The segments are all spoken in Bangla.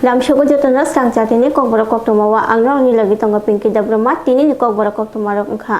Lamshogo jotona sangchatini kokbora koktomawa angrangni lagi tongo Pinky Dabroma tini ni kokbora koktomarok ongkha.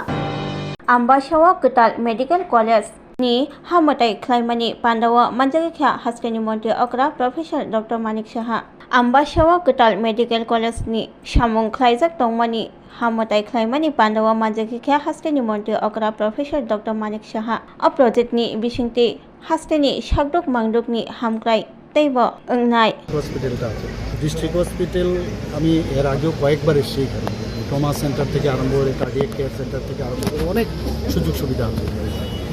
Ambashawa Kutal Medical College ni hamatai khlaimani Pandawa Manjakha Haskani Monte Okra Professor Dr. Manik Saha. Ambashawa Kutal Medical College ni Shamong Khlaijak tongmani hamatai khlaimani Pandawa Manjakha Haskani Monte Okra Professor Dr. Manik Saha. A project ni bisingti Haskani Shakdok Mangdok ni hamklai teibo ongnai. হসপিটালটা আছে ডিস্ট্রিক্ট হসপিটাল আমি এর আগেও কয়েকবার এসেছি এখানে ট্রমা সেন্টার থেকে আরম্ভ করে কার্ডিয়াক কেয়ার সেন্টার থেকে আরম্ভ করে অনেক সুযোগ সুবিধা আছে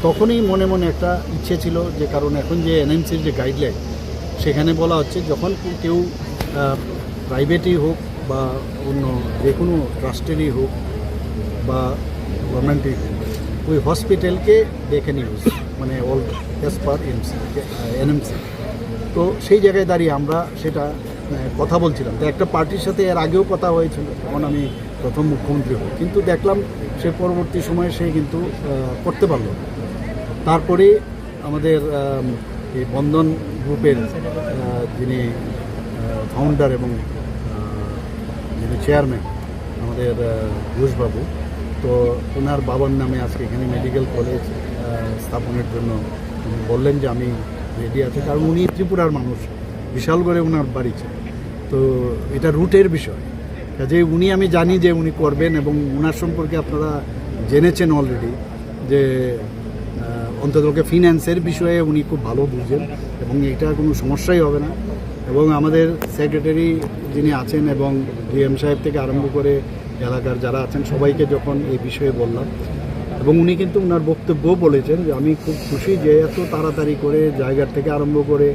তখনই মনে মনে একটা ইচ্ছে ছিল যে কারণ এখন যে এনএমসির যে গাইডলাইন সেখানে বলা হচ্ছে যখন কেউ প্রাইভেটই হোক বা অন্য যে কোনো ট্রাস্টেরই হোক বা গভর্নমেন্টই হোক ওই হসপিটালকে দেখে নিউজ মানে অল অ্যাজ পার এনএমসি তো সেই জায়গায় দাঁড়িয়ে আমরা সেটা কথা বলছিলাম তো একটা পার্টির সাথে এর আগেও কথা হয়েছিল তখন আমি প্রথম মুখ্যমন্ত্রী হই কিন্তু দেখলাম সে পরবর্তী সময়ে সে কিন্তু করতে পারলো তারপরে আমাদের এই বন্ধন গ্রুপের যিনি ফাউন্ডার এবং যিনি চেয়ারম্যান আমাদের ঘোষবাবু তো ওনার বাবার নামে আজকে এখানে মেডিকেল কলেজ স্থাপনের জন্য বললেন যে আমি রেডি আছে কারণ উনি ত্রিপুরার মানুষ বিশাল করে ওনার বাড়ি ছিল তো এটা রুটের বিষয় কাজে উনি আমি জানি যে উনি করবেন এবং ওনার সম্পর্কে আপনারা জেনেছেন অলরেডি যে অন্ততকে ফিন্যান্সের বিষয়ে উনি খুব ভালো বুঝেন এবং এটা কোনো সমস্যাই হবে না এবং আমাদের সেক্রেটারি যিনি আছেন এবং ডিএম সাহেব থেকে আরম্ভ করে এলাকার যারা আছেন সবাইকে যখন এই বিষয়ে বললাম এবং উনি কিন্তু ওনার বক্তব্য বলেছেন যে আমি খুব খুশি যে এত তাড়াতাড়ি করে জায়গার থেকে আরম্ভ করে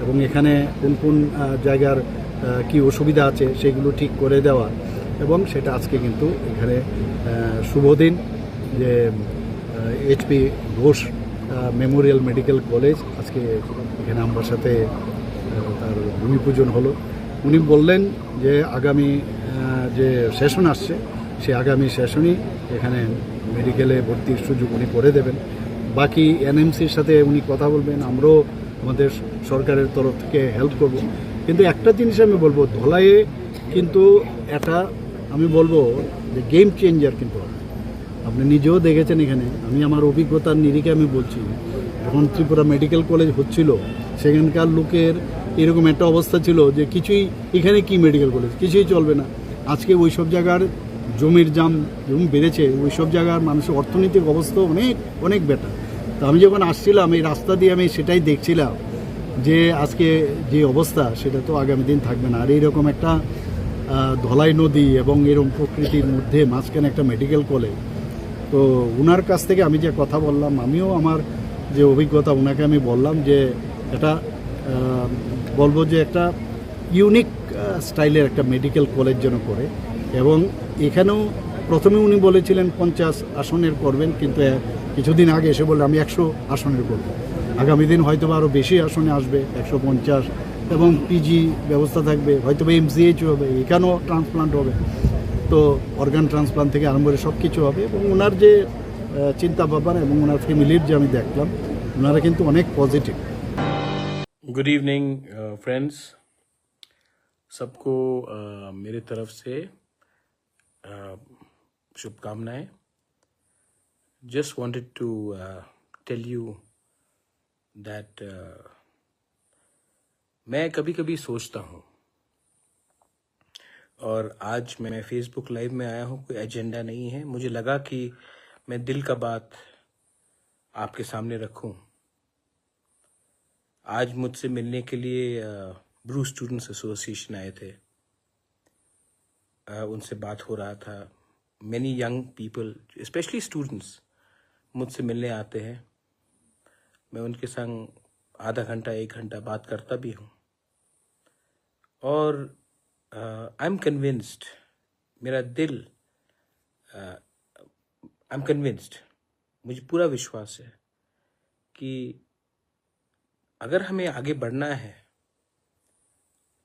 এবং এখানে কোন কোন জায়গার কি অসুবিধা আছে সেগুলো ঠিক করে দেওয়া এবং সেটা আজকে কিন্তু এখানে শুভদিন যে HP Ghosh Memorial medical college আজকে এখানে আমার সাথে তার ভূমি পূজন হলো উনি বললেন যে আগামী যে সেশন আসছে সে আগামী সেশনই এখানে মেডিকেলে ভর্তির সুযোগ উনি করে দেবেন বাকি এনএমসির সাথে উনি কথা বলবেন আমরাও আমাদের সরকারের তরফ থেকে হেল্প করব কিন্তু একটা জিনিস আমি বলবো ধলাইয়ে কিন্তু একটা আমি বলবো যে গেম চেঞ্জার কিন্তু আপনি নিজেও দেখেছেন এখানে আমি আমার অভিজ্ঞতার নিরিখে আমি বলছি যখন ত্রিপুরা মেডিকেল কলেজ হচ্ছিল সেখানকার লোকের এরকম একটা অবস্থা ছিল যে কিছুই এখানে কি মেডিকেল কলেজ কিছুই চলবে না আজকে ওই সব জায়গার জমির জমি বেড়েছে ওই সব জায়গার মানুষের অর্থনৈতিক অবস্থা অনেক অনেক বেটার তো আমি যখন আসছিলাম এই রাস্তা দিয়ে আমি সেটাই দেখছিলাম যে আজকে যে অবস্থা সেটা তো আগামী দিন থাকবে না আর এইরকম একটা ধলাই নদী এবং এরকম প্রকৃতির মধ্যে মাঝখানে একটা মেডিকেল কলেজ তো ওনার কাছ থেকে আমি যে কথা বললাম আমিও আমার যে অভিজ্ঞতা ওনাকে আমি বললাম যে এটা বলবো যে একটা ইউনিক স্টাইলের একটা মেডিকেল কলেজ যেন করে এবং এখানেও প্রথমে উনি বলেছিলেন 50 আসনের করবেন কিন্তু কিছুদিন আগে এসে বললে আমি 100 আসনের করব আগামী দিন হয়তো আরও বেশি আসনে আসবে 150 এবং পিজি ব্যবস্থা থাকবে হয়তো এমসিএইচ হবে এখানেও ট্রান্সপ্লান্ট হবে তো অর্গান ট্রান্সপ্লান্ট থেকে আরম্ভ করে সব কিছু হবে এবং ওনার যে চিন্তা ভাবনা এবং ওনার ফ্যামিলির যে আমি দেখলাম ওনারা কিন্তু অনেক পজিটিভ गुड इवनिंग फ्रेंड्स सबको मेरे तरफ से शुभकामनाएं just wanted to tell you that मैं कभी कभी सोचता हूँ और आज मैं फेसबुक लाइव में आया हूँ कोई एजेंडा नहीं है मुझे लगा कि मैं दिल का बात आपके सामने रखूं आज मुझसे मिलने के लिए ब्रू स्टूडेंट्स एसोसिएशन आए थे उनसे बात हो रहा था many young people specially students मुझसे मिलने आते हैं मैं उनके संग आधा घंटा 1 घंटा बात करता भी हूँ और आई एम कन्विंस्ड मेरा दिल आई एम कन्विंस्ड मुझे पूरा विश्वास है कि अगर हमें आगे बढ़ना है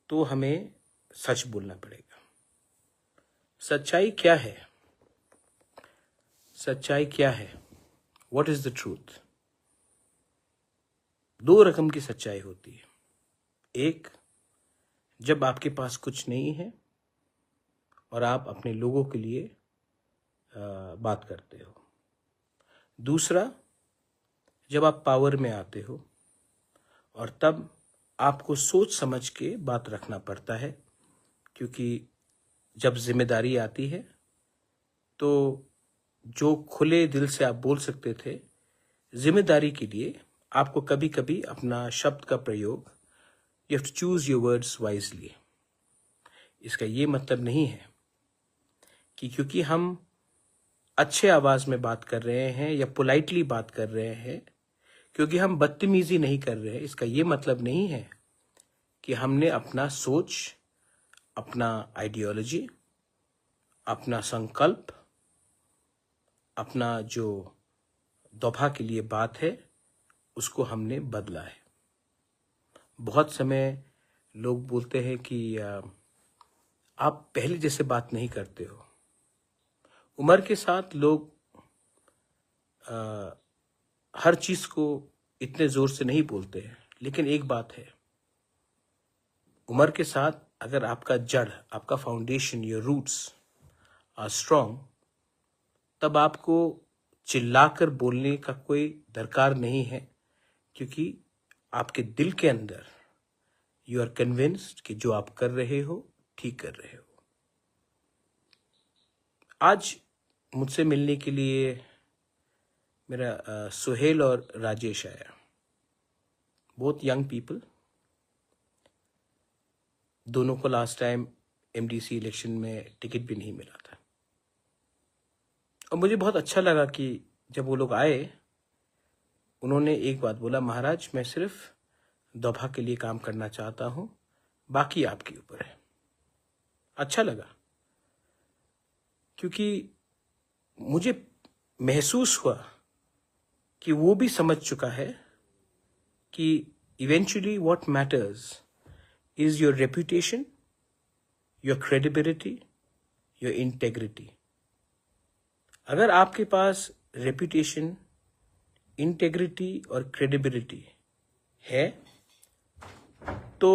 तो हमें सच बोलना पड़ेगा सच्चाई क्या है सच्चाई क्या है व्हाट इज द ट्रूथ 2 रकम की सच्चाई होती है एक जब आपके पास कुछ नहीं है और आप अपने लोगों के लिए बात करते हो। दूसरा, जब आप पावर में आते हो और तब आपको सोच समझ के बात रखना पड़ता है, क्योंकि जब जिम्मेदारी आती है तो जो खुले दिल से आप बोल सकते थे, जिम्मेदारी के लिए आपको कभी कभी अपना शब्द का प्रयोग, you have to choose your words wisely. इसका ये मतलब नहीं है कि क्योंकि हम अच्छे आवाज में बात कर रहे हैं या पोलाइटली बात कर रहे हैं, क्योंकि हम बदतमीजी नहीं कर रहे हैं, इसका ये मतलब नहीं है कि हमने अपना सोच, अपना आइडियोलॉजी, अपना संकल्प, अपना जो दफा के लिए बात है उसको हमने बदला है। बहुत समय लोग बोलते हैं कि आप पहले जैसे बात नहीं करते हो। उम्र के साथ लोग हर चीज को इतने जोर से नहीं बोलते हैं, लेकिन एक बात है, उम्र के साथ अगर आपका जड़, आपका foundation, your roots are strong, तब आपको चिल्लाकर बोलने का कोई दरकार नहीं है, क्योंकि आपके दिल के अंदर यू आर कन्विंस्ड कि जो आप कर रहे हो ठीक कर रहे हो। आज मुझसे मिलने के लिए मेरा सुहेल और राजेश आया, बोथ यंग पीपल। दोनों को लास्ट टाइम एमडीसी इलेक्शन में टिकट भी नहीं मिला था, और मुझे बहुत अच्छा लगा कि जब वो लोग आए, उन्होंने एक बात बोला, महाराज मैं सिर्फ दफा के लिए काम करना चाहता हूं, बाकी आपके ऊपर है। अच्छा लगा, क्योंकि मुझे महसूस हुआ कि वो भी समझ चुका है कि eventually what matters is your reputation, your credibility, your integrity. अगर आपके पास रेपुटेशन, इंटेग्रिटी और क्रेडिबिलिटी है तो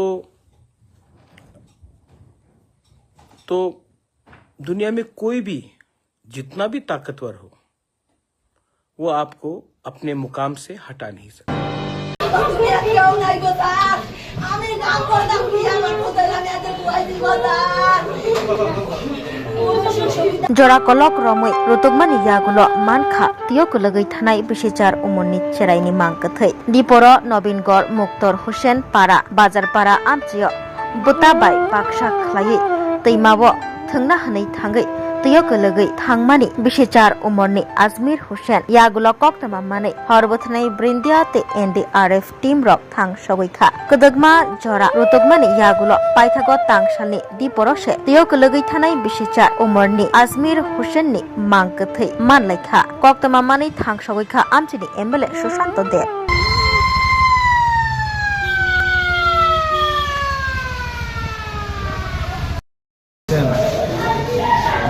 दुनिया में कोई भी जितना भी ताकतवर हो, वो आपको अपने मुकाम से हटा नहीं सकता। जरा कलक रमै रुतुकमानि यागुलो मानखा तियोक लगै थानाय बिसेचार उमरनि चेराइनि मांगथै दिपर नवीनगढ़ मुक्तर हुसैन पारा बाजारपारा आमचियो बुताबाय बाक्सा खलायै दैमाव थोंना हनै थांगै तियोक लगै थांमानि बिसेचार उमरनि आजमीर हुसैन यागुलो कक्तमा मानै हरबथनाय ब्रिन्दिया ते एनडीआरएफ टीम रक थां सगैखा कदगमा जरा रुतुकमानि यागुलो पाइथागो तांगसालनि दिपरसे तियोक लगै थानाय बिसेचार उमरनि आजमीर हुसैननि मांगथै मानलायखा कक्तमा मानै थां सगैखा आमचिनि एमएलए सुशांत देव।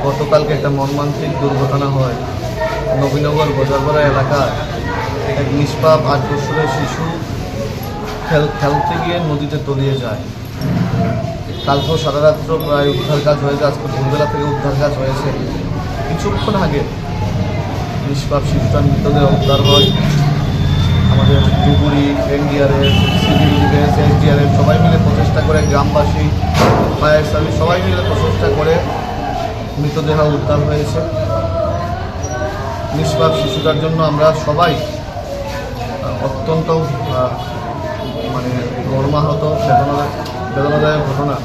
গতকালকে একটা মর্মান্তিক দুর্ঘটনা হয় নবীনগর বাজারপাড়া এলাকায়। এক নিষ্পাপ 8 বছরের শিশু খেলতে গিয়ে নদীতে তলিয়ে যায়। কালকেও সারা রাত্র প্রায় উদ্ধার কাজ হয়েছে, আজকে ভোরবেলা থেকে উদ্ধার কাজ হয়েছে। কিছুক্ষণ আগে নিষ্পাপ শিশুটার মৃতদেহ উদ্ধার হয়। আমাদের ডুবুরি, এনডিআরএফ, সিভিল ডিফেন্স, এসডিআরএফ সবাই মিলে প্রচেষ্টা করে, গ্রামবাসী, ফায়ার সার্ভিস সবাই মিলে প্রচেষ্টা করে মৃতদেহ উদ্ধার হয়েছে। নিষ্পাপ শিশুটার জন্য আমরা সবাই অত্যন্ত মর্মাহত, বেদনাদায়ক ঘটনা।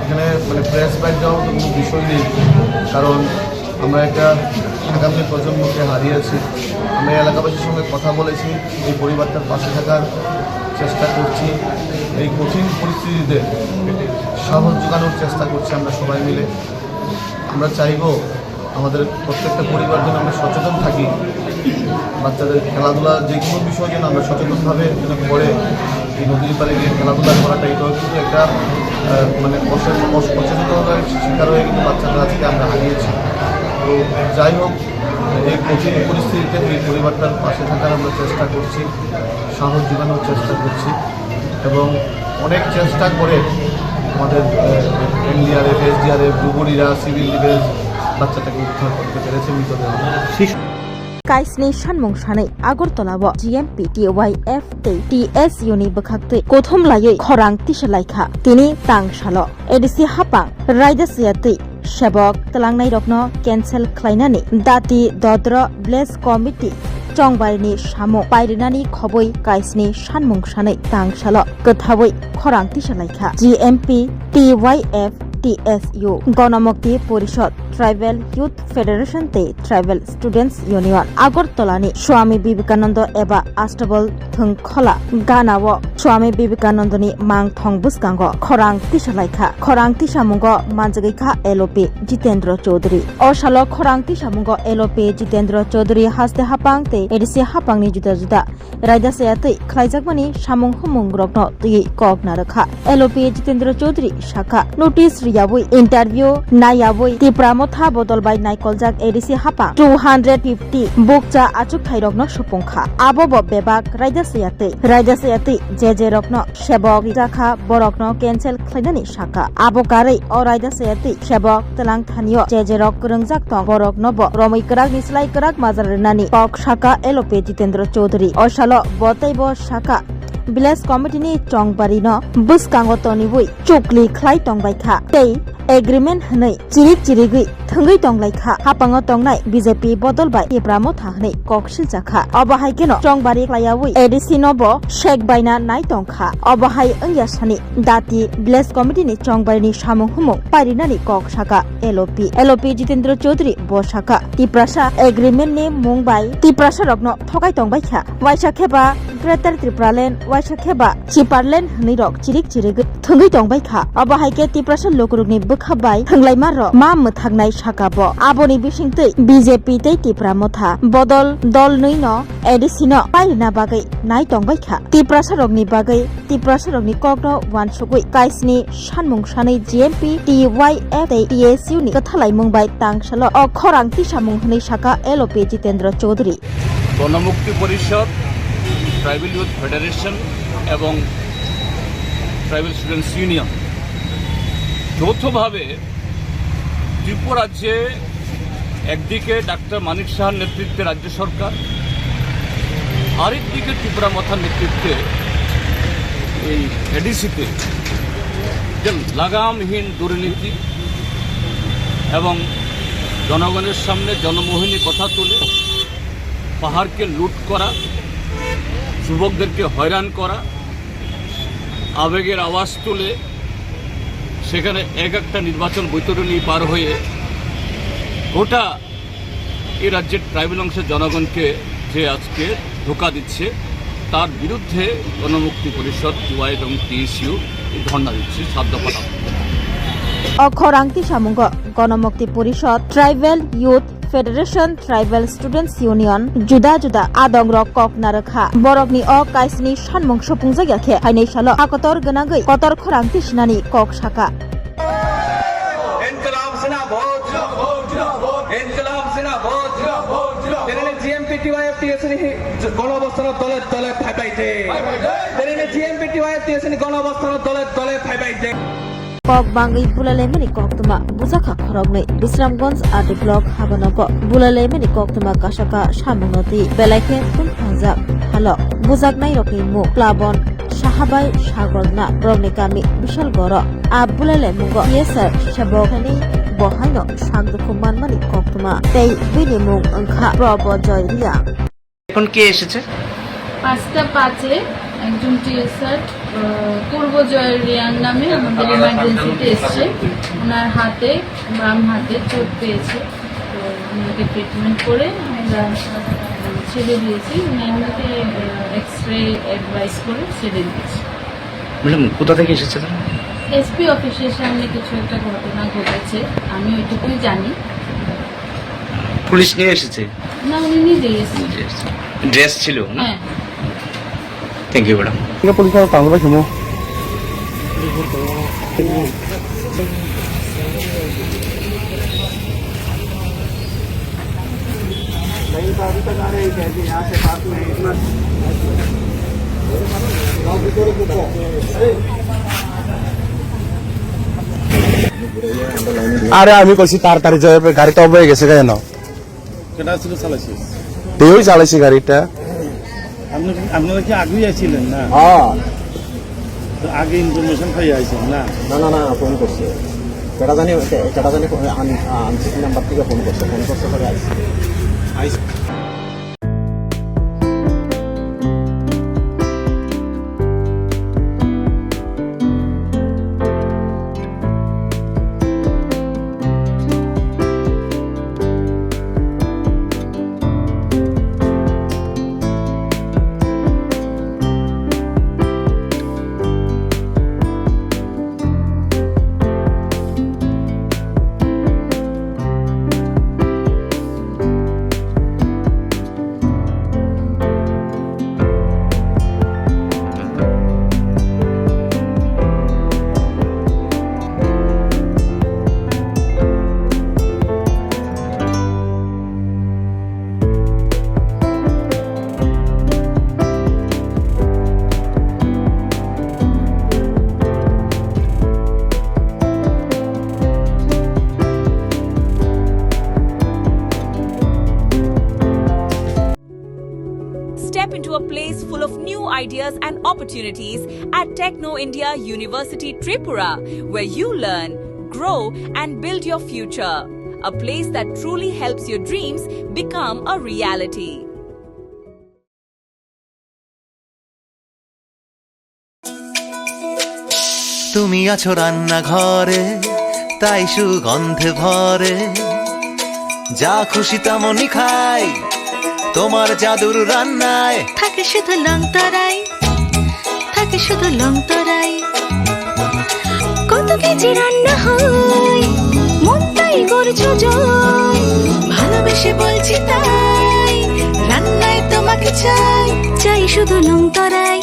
এখানে প্রেস বাইট দেওয়ার মতো কোনো বিষয় নেই, কারণ আমরা একটা আগামী প্রজন্মকে হারিয়েছি। আমরা এলাকাবাসীর সঙ্গে কথা বলেছি, এই পরিবারটার পাশে থাকার চেষ্টা করছি, এই কঠিন পরিস্থিতিতে সাহস জোগানোর চেষ্টা করছি আমরা সবাই মিলে। আমরা চাইব আমাদের প্রত্যেকটা পরিবার যেন আমরা সচেতন থাকি, বাচ্চাদের খেলাধুলা যে কোনো বিষয় যেন আমরা সচেতনভাবে যেন করে এই নদীর পাড়ে গিয়ে খেলাধুলা করাটা, এটাও কিন্তু একটা অসচেতনতার শিকার হয়ে কিন্তু বাচ্চাদের আজকে আমরা হারিয়েছি। তো যাই হোক, এই কঠিন পরিস্থিতিতে এই পরিবারটার পাশে থাকার আমরা চেষ্টা করছি, সাহস জোগানোর চেষ্টা করছি, এবং অনেক চেষ্টা করে আমাদের এনডিআরএফ এসডিআরএফ ডুবুরিরা সিভিল ডিফেন্স বাচ্চাটাকে উদ্ধার করতে পেরেছে মৃতদেহ। কাইসনি সানমুং সাनै আগরতলাव GMP TYF TSU ni bwkhakti kothumlaiयै khorang tisalaikha tini tangsalo edisi hapang raidasiatei sebok tlangnai rokno cancel khlainani dati dodro blaze committee chongbarini samo pairinani khoboi kaisni sanmung sanai tangsalo kothaboi khorang tisalaikha GMP TYF TSU গণমুক্তি পরিষদ ট্রাইবেল ইউথ ফেডারেশন তে tribal students union আগরতলানি Swami Vivekananda এবা আষ্টবল থংখলা গানাव স্বামী বিবেকানন্দনি mang thong buskango khorang tisalaikha khorang tisamungo manjagikha LOP Jitendra Chowdhury অশাল খরাং tisamungo LOP Jitendra Chowdhury হাসতে হাপাং তে এডিসি হাপাংনি juda juda রাইদাসেয়াতৈ খ্লাইজাকমানি সামুং হুমুং রকনো তুই কক নারখা LOP জিতেন্দ্র চৌধুরী শাখা নোটিস রিয়াবই ইন্টারভিউ নাইয়াবই তিপ্রামথা বদলবাই নাইকলজাক এডিসি হাপা 250 বুকচা আচুক থাইরকনো সুপুংখা আবব বেবাক রাইদাসেয়াতৈ যে রকনো সেবক জাখা বরকনো ক্যান্সেল খ্লাইনানি শাখা আবকাरै অ রাইদাসেয়াতৈ সেবক তলাং থানিয় যে রক রংজাক তং বরক নব রमै করাক নিসলাই করাক মাজারনানি কক শাখা LOP জিতেন্দ্র চৌধুরী অশাল বতৈব শাখা ভিলেজ কমিটিনি চংবারিনো বুসকাंगो तनिबुई चुकलि ख्लाइ तंबायखा तै एग्रीमेंट हनै चिरिक चिरिगै थंगै तंलायखा हापांगो तंनाय बीजेपी बदलबाय इब्रामो थाहनै ककसिल जाखा अबाहायकेनो चंबारि ख्लायावै एडिसि नबो शेक बायना नाय तंखा अबाहाय अंयासानि दाति ভিলেজ कमिटिनि चंबारिनि सामुं हुमुं पारिनानि कक शाखा LOP जितेंद्र चौधुरी बशाखा तिप्रासा एग्रीमेंटनि मुंबाय तिप्रासा रकनो थगाय तंबायखा वाइसाखेबा ग्रेटर त्रिपुरालेण्ड वाइसाखेबा चिपारलेण्ड हनै रक चिरिक चिरिगै थंगै तंबायखा अबाहायके तिप्रासा लोकरुगनि बोखाबाय थंलायमार मा मोथागनाय शाखाबो आबोनि बिसिंतै बीजेपी तै तिप्रामथा बदल दल नैनो एडिसिनो पाइना बागै नाय तंबायखा तिप्रासारकनि बागै तिप्रासारकनि ककनो वानसुगै काइसनि सानमुं सानै GMP TYF TSU नि कथालाय मुंबाय तांसालो अखरां तिसामुं हनै शाखा LOP जितेंद्र चौधुरी গণমুক্তি পরিষদ ট্রাইবেল ইউথ ফেডারেশন এবং ট্রাইবেল স্টুডেন্টস ইউনিয়ন যৌথভাবে ত্রিপুরা রাজ্যে একদিকে ডাক্তার মানিক সাহার নেতৃত্বে রাজ্য সরকার আরেকদিকে ত্রিপুরা মথার নেতৃত্বে এই এডিসিতে যে লাগামহীন দুর্নীতি এবং জনগণের সামনে জনমোহিনী কথা তুলে পাহাড়কে লুট করা যুবকদেরকে হয়রান করা আবেগের আওয়াজ তুলে সেখানে একটা নির্বাচন বৈতরণী পার হয়ে গোটা এই রাজ্যের ট্রাইবেল অংশের জনগণকে যে আজকে ধোঁকা দিচ্ছে তার বিরুদ্ধে গণমুক্তি পরিষদ TY এবং TSU ধর্ণা দিচ্ছে 7 দফা দাবি। অখরাং তিসামুঙ্গ গণমুক্তি পরিষদ tribal youth federation tribal students union जुदा जुदा आदं रक कक नारखा बरकनि अ काइसनि सानमुं सपुंजायाखे हाइनै साल हाकतर गनागै कतर खरां तिसनानि कक शाखा इनकलाब जिंदाबाद तेरे GMP TYF TSU नि गणअवस्थान तले तले फाइबाइते तेरे GMP TYF TSU नि गणअवस्थान तले तले फाइबाइते कक बांगै बुलालेमनि कक्तमा बुजाखा खरगनै बिश्रामगंज आदि ब्लक हाबनग बुलालेमनि कक्तमा काशाका सामुनति बेलाइखे तुमफांजाक हालो बुजाकनाय रकनि मु प्लाबन साहाबाय सागरना रगनि गामि बिशालगड़ आ बुलालेमुग येसार सेबकनि बहायनो सागदुखु मानमानि कक्तमा तै बिनि मुं ओंखा प्रबजय रिया এখন কে এসেছে 5:05 একজন টিএসআর পূর্বজয় রিয়ান নামে আমাদের ইমার্জেন্সিতে এসছে ওনার হাতে বাম হাতে চোট পেয়েছে তো ওনাকে ট্রিটমেন্ট করে আমরা ছেড়ে দিয়েছি উনি আমাকে এক্সরে অ্যাডভাইস করে ছেড়ে দিয়েছি। ম্যাডাম কোথা থেকে এসেছে এসপি অফিসের সামনে কিছু একটা ঘটনা ঘটেছে আমি ওইটুকুই জানি। পুলিশ নিয়ে এসেছে না উনি নিজেই এসেছে। ড্রেস ছিল না? হ্যাঁ থ্যাংক ইউ ম্যাডাম। আরে আমি কইছি তাড়াতাড়ি যাবে, গাড়িটা অফ হয়ে গেছে কেন? কেটা ছিল চালাইছিস? তুই চালাইছি গাড়িটা। আপনারা কি আগেই আইছিলেন না? হ্যাঁ। তো আগে ইনফরমেশন পাই আইছেন না? না ফোন করছে, কেটা জানি আনসিক নাম্বার থেকে ফোন করছে পরে আইছি। Step into a place full of new ideas and opportunities at Techno India University Tripura, where you learn, grow, and build your future. A place that truly helps your dreams become a reality. তুমি আছো রান্নাঘরে, তাই সুগন্ধে ভরে, যা খুশি তেমনই খাই তোমার জাদুর রান্নায়। থাকে শুধু লং তরাই, থাকে শুধু লং তরাই, কত কেজি রান্না হয় মন তাই করছো জয়, ভালোবেসে বলছি তাই রান্নায় তোমাকে চাই, চাই শুধু লং তরাই,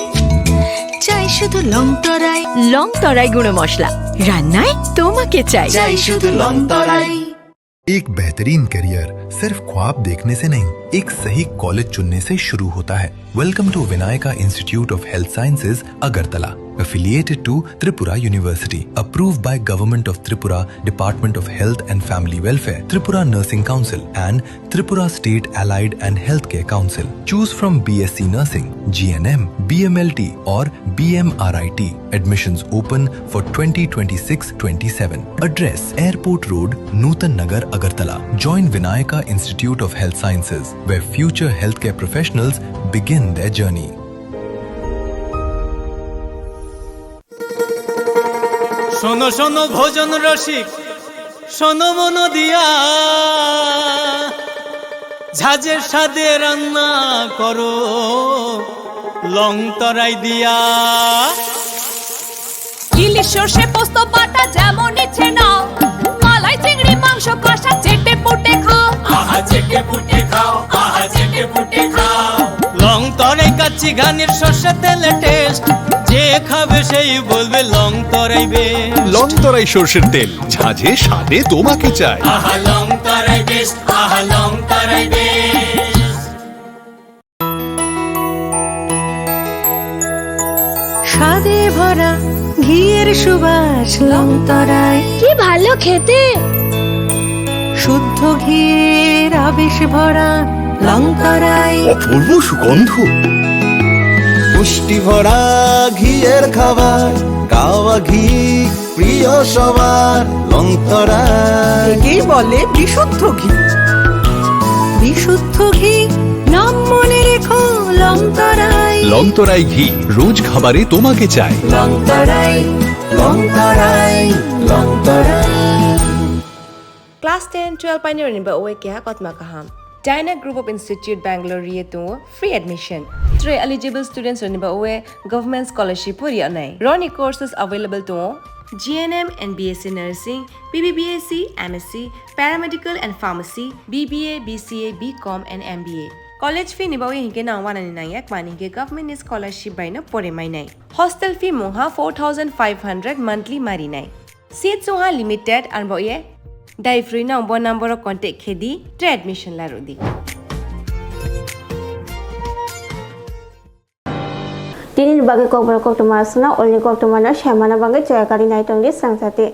চাই শুধু লং তরাই, লং তরাই গুঁড়ো মশলা রান্নায় তোমাকে চাই, চাই শুধু লং তরাই। एक बेहतरीन करियर सिर्फ ख्वाब देखने से नहीं, एक सही कॉलेज चुनने से शुरू होता है। Welcome to Vinayaka institute of health sciences Agartala, affiliated to Tripura University, approved by Government of Tripura, Department of Health and Family Welfare, Tripura Nursing Council and Tripura State Allied and Healthcare Council. Choose from BSc Nursing, GNM, BMLT or BMRIT. Admissions open for 2026-27. Address: Airport Road, Nutan Nagar, Agartala. Join Vinayaka Institute of Health Sciences, where future healthcare professionals begin their journey. শোনো শোনো ভোজন রসিক, শোনো মন দিয়া, ঝাঁঝের স্বাদে রান্না করো লং তরাই দিয়া। ইলিশ সর্ষে পোস্ত বাটা যেমন ইচ্ছে নাও, মালাই চিংড়ি মাংস কষা চেটে পুটে খাও, আহা চেটে পুটে খাও, আহা চেটে পুটে খাও। লং তরাই কাচ্চি ঘানির সর্ষে তেলে টেস্ট, যে খাবে সেই বলবে লং তরাই বেশ। লং তরাই সর্ষের তেল, ঝাঁঝে স্বাদে তোমাকে চাই। আহা লং তরাই বেশ, আহা লং তরাই বেশ। স্বাদে ভরা ঘিয়ের সুবাস লং তরাই, কি ভালো খেতে, শুদ্ধ ঘিয়ের আবেশ ভরা লং তরাই, অপূর্ব সুগন্ধ, পুষ্টি ভরা ঘিয়ের খাবার, কাওয়া ঘি প্রিয় সবার, লং তরাই একেই বলে বিশুদ্ধ ঘি, বিশুদ্ধ ঘি নাম মনে রেখো লং তরাই, লং তরাই ঘি রোজ খাবারে তোমাকে চাই। Long Terai, long Terai, long Terai. Class 10, 12 pioneer ni ba oe kya kotma kaham. Dyna Group of Institute Bangalore riye to free admission. 3 eligible students ni ba oe government scholarship puri anai. Roni courses available to GNM and BSc Nursing, BBBSc, MSc, Paramedical and Pharmacy, BBA, BCA, BCom and MBA. College fee ni ba oe hinke na 199 mani ke government scholarship by na pore mai nai. Hostel fee moha 4500 monthly mari nai. Seats moha limited and ba oe Dai free na umbo number of contact khedi tre admission la rodi. Tini bagi kok berkok tu masna, oleh kok tu mana, saya mana bagi cakap ni naik tonggi sang sate.